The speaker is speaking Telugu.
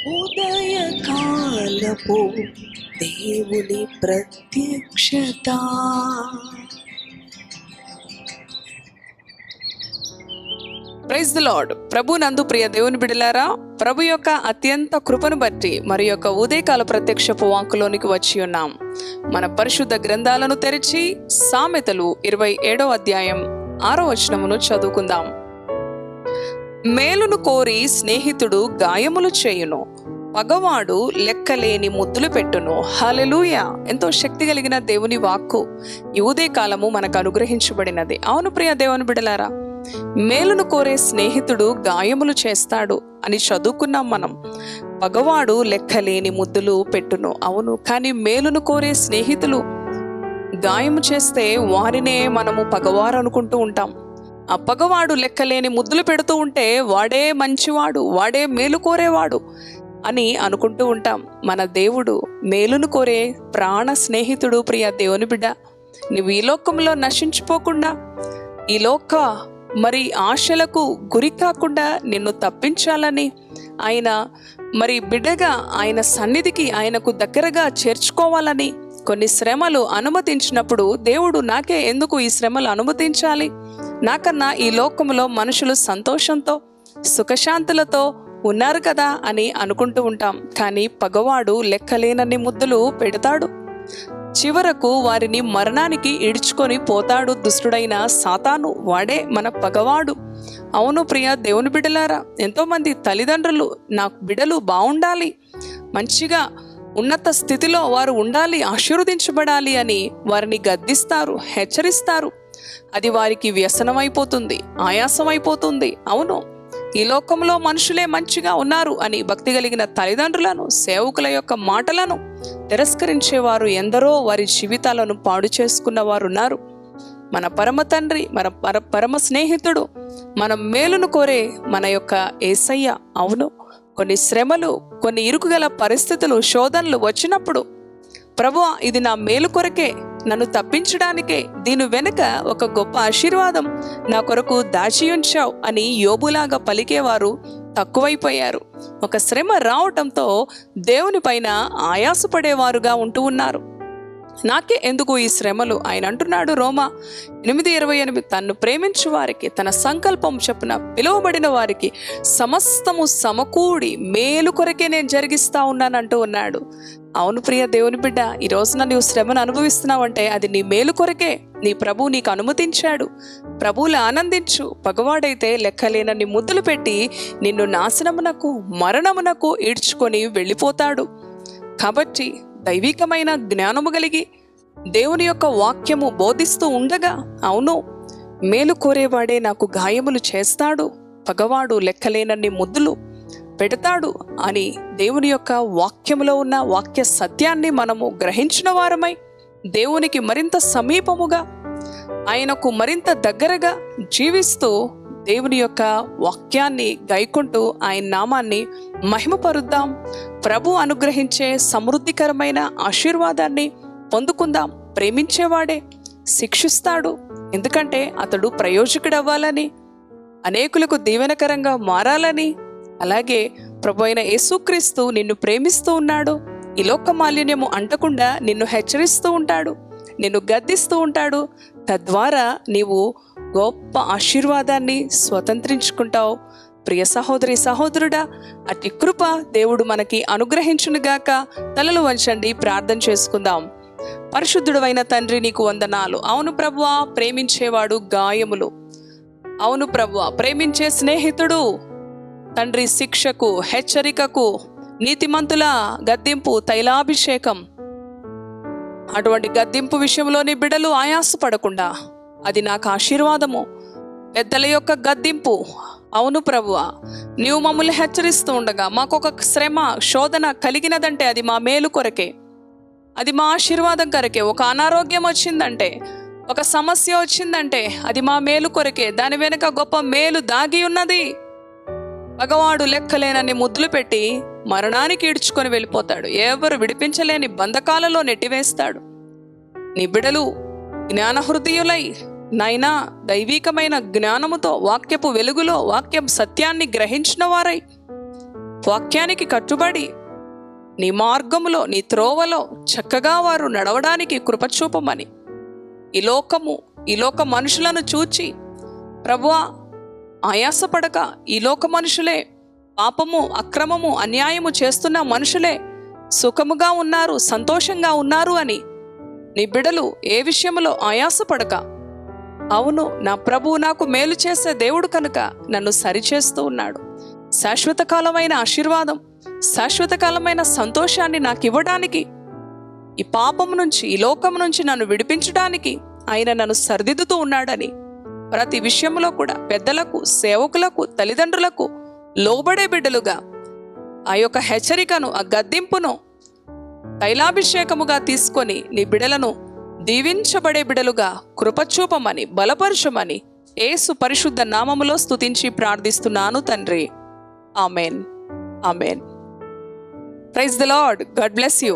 ఉదయకాలపు దేవుని ప్రత్యక్షత. Praise the lord. ప్రభు నందు ప్రియ దేవుని బిడలారా, ప్రభు యొక్క అత్యంత కృపను బట్టి మరి యొక్క ఉదయకాల ప్రత్యక్షపు వాక్కులోనికి వచ్చి ఉన్నాం. మన పరిశుద్ధ గ్రంథాలను తెరిచి సామెతలు 27వ అధ్యాయం 6వ వచనమును చదువుకుందాం. మేలును కోరి స్నేహితుడు గాయములు చేయును, పగవాడు లెక్కలేని ముద్దులు పెట్టును. హల్లెలూయా! ఎంతో శక్తి కలిగిన దేవుని వాక్కు ఈ ఉదయకాలము మనకు అనుగ్రహించబడినది. అవును ప్రియ దేవుని బిడలారా, మేలును కోరే స్నేహితుడు గాయములు చేస్తాడు అని చదువుకున్నాం మనం. పగవాడు లెక్కలేని ముద్దులు పెట్టును. అవును, కానీ మేలును కోరే స్నేహితులు గాయము చేస్తే వారినే మనము పగవారు అనుకుంటూ ఉంటాం. ఆ పగవాడు లెక్కలేని ముద్దులు పెడుతూ ఉంటే వాడే మంచివాడు, వాడే మేలు కోరేవాడు అని అనుకుంటూ ఉంటాం. మన దేవుడు మేలును కోరే ప్రాణ స్నేహితుడు. ప్రియ దేవుని బిడ్డ, నువ్వు ఈ లోకంలో నశించిపోకుండా, ఈ లోక మరి ఆశలకు గురి కాకుండా నిన్ను తప్పించాలని ఆయన మరి బిడ్డగా ఆయన సన్నిధికి ఆయనకు దగ్గరగా చేర్చుకోవాలని కొన్ని శ్రమలు అనుమతించినప్పుడు దేవుడు నాకే ఎందుకు ఈ శ్రమలు అనుమతించాలి, నాకన్నా ఈ లోకంలో మనుషులు సంతోషంతో సుఖశాంతులతో ఉన్నారు కదా అని అనుకుంటూ ఉంటాం. కానీ పగవాడు లెక్కలేనన్ని ముద్దులు పెడతాడు. చివరకు వారిని మరణానికి ఈడ్చుకొని పోతాడు దుష్టుడైన సాతాను. వాడే మన పగవాడు. అవును ప్రియ దేవుని బిడ్డలారా, ఎంతోమంది తల్లిదండ్రులు నా బిడ్డలు బాగుండాలి, మంచిగా ఉన్నత స్థితిలో వారు ఉండాలి, ఆశీర్వదించబడాలి అని వారిని గద్దిస్తారు, హెచ్చరిస్తారు. అది వారికి వ్యసనమైపోతుంది, ఆయాసమైపోతుంది. అవును, ఈ లోకంలో మనుషులే మంచిగా ఉన్నారు అని భక్తి కలిగిన తల్లిదండ్రులను, సేవకుల యొక్క మాటలను తిరస్కరించేవారు ఎందరో వారి జీవితాలను పాడు చేసుకున్న వారు ఉన్నారు. మన పరమ తండ్రి, మన పరమ స్నేహితుడు, మన మేలును కోరే మన యొక్క యేసయ్య. అవును, కొన్ని శ్రమలు, కొన్ని ఇరుకుగల పరిస్థితులు, శోధనలు వచ్చినప్పుడు ప్రభువా ఇది నా మేలు కొరకే, నన్ను తప్పించడానికే, దీని వెనుక ఒక గొప్ప ఆశీర్వాదం నా కొరకు దాచి ఉంచావు అని యోబులాగా పలికేవారు తక్కువైపోయారు. ఒక శ్రమ రావటంతో దేవుని పైన ఆయాసపడేవారుగా ఉంటూ ఉన్నారు. నాకే ఎందుకు ఈ శ్రమలు? ఆయన అంటున్నాడు రోమా 8:28, తన్ను ప్రేమించు వారికి తన సంకల్పం చొప్పున పిలువబడిన వారికి సమస్తము సమకూడి మేలు కొరకే నేను జరిగిస్తా ఉన్నానంటూ ఉన్నాడు. అవును ప్రియ దేవుని బిడ్డ, ఈ రోజున నీవు శ్రమను అనుభవిస్తున్నావంటే అది నీ మేలు కొరకే. నీ ప్రభు నీకు అనుమతించాడు. ప్రభువులు ఆనందించు. పగవాడైతే లెక్కలేనన్ని ముద్దులు పెట్టి నిన్ను నాశనమునకు, మరణమునకు ఈడ్చుకొని వెళ్ళిపోతాడు. కాబట్టి దైవికమైన జ్ఞానము కలిగి దేవుని యొక్క వాక్యము బోధిస్తూ ఉండగా, అవును మేలు కోరేవాడే నాకు గాయములు చేస్తాడు, పగవాడు లెక్కలేనన్ని ముద్దులు పెడతాడు అని దేవుని యొక్క వాక్యములో ఉన్న వాక్య సత్యాన్ని మనము గ్రహించిన వారమై దేవునికి మరింత సమీపముగా, ఆయనకు మరింత దగ్గరగా జీవిస్తూ దేవుని యొక్క వాక్యాన్ని గైకుంటూ ఆయన నామాన్ని మహిమపరుద్దాం. ప్రభు అనుగ్రహించే సమృద్ధికరమైన ఆశీర్వాదాన్ని పొందుకుందాం. ప్రేమించేవాడే శిక్షిస్తాడు, ఎందుకంటే అతడు ప్రయోజకుడు అవ్వాలని, అనేకులకు దీవెనకరంగా మారాలని. అలాగే ప్రభు అయిన యేసుక్రీస్తు నిన్ను ప్రేమిస్తూ ఉన్నాడు. ఈ లోక మాలిన్యము అంటకుండా నిన్ను హెచ్చరిస్తూ ఉంటాడు, నిన్ను గద్దిస్తూ ఉంటాడు. తద్వారా నీవు గొప్ప ఆశీర్వాదాన్ని స్వతంత్రించుకుంటావు. ప్రియ సహోదరి సహోదరుడా, అట్టి కృప దేవుడు మనకి అనుగ్రహించునుగాక. తలలు వంచండి, ప్రార్థన చేసుకుందాం. పరిశుద్ధుడైన తండ్రి, నీకు వందనాలు. అవును ప్రభువా, ప్రేమించేవాడు గాయములు. అవును ప్రభువా, ప్రేమించే స్నేహితుడు తండ్రి శిక్షకు, హెచ్చరికకు, నీతిమంతుల గద్దింపు, తైలాభిషేకం. అటువంటి గద్దింపు విషయంలోని బిడ్డలు ఆయాసపడకుండా అది నాకు ఆశీర్వాదము. పెద్దల యొక్క గద్దింపు, అవును ప్రభువా, నీవు మమ్మల్ని హెచ్చరిస్తూ ఉండగా మాకొక శ్రమ, శోధన కలిగినదంటే అది మా మేలు కొరకే, అది మా ఆశీర్వాదం కొరకే. ఒక అనారోగ్యం వచ్చిందంటే, ఒక సమస్య వచ్చిందంటే అది మా మేలు కొరకే. దాని వెనుక గొప్ప మేలు దాగి ఉన్నది. పగవాడు లెక్కలేనన్ని ముద్దులు పెట్టి మరణానికి ఈడ్చుకొని వెళ్ళిపోతాడు. ఎవరు విడిపించలేని బంధకాలలో నెట్టివేస్తాడు. నీ బిడలు జ్ఞాన హృదయులై నైనా దైవికమైన జ్ఞానముతో, వాక్యపు వెలుగులో వాక్యం సత్యాన్ని గ్రహించిన వారై వాక్యానికి కట్టుబడి నీ మార్గములో నీ త్రోవలో చక్కగా వారు నడవడానికి కృపచూపమని, ఈ లోక మనుషులను చూచి ప్రభువా ఆయాసపడక, ఈ లోక మనుషులే పాపము అక్రమము అన్యాయము చేస్తున్న మనుషులే సుఖముగా ఉన్నారు, సంతోషంగా ఉన్నారు అని నీ బిడలు ఏ విషయంలో ఆయాసపడక, అవును నా ప్రభువు నాకు మేలు చేసే దేవుడు కనుక నన్ను సరిచేస్తూ ఉన్నాడు, శాశ్వత కాలమైన ఆశీర్వాదం శాశ్వత కాలమైన సంతోషాన్ని నాకు ఇవ్వడానికి, ఈ పాపం నుంచి ఈ లోకం నుంచి నన్ను విడిపించడానికి ఆయన నన్ను సరిదిద్దుతూ ఉన్నాడని ప్రతి విషయంలో కూడా పెద్దలకు, సేవకులకు, తల్లిదండ్రులకు లోబడే బిడ్డలుగా ఆ యొక్క హెచ్చరికను, ఆ గద్దింపును తైలాభిషేకముగా తీసుకొని నీ బిడలను దీవించబడే బిడలుగా కృపచూపమని, బలపరచమని యేసు పరిశుద్ధ నామములో స్తుతించి ప్రార్థిస్తున్నాను తండ్రి. Amen. Amen. Praise the Lord. God bless you.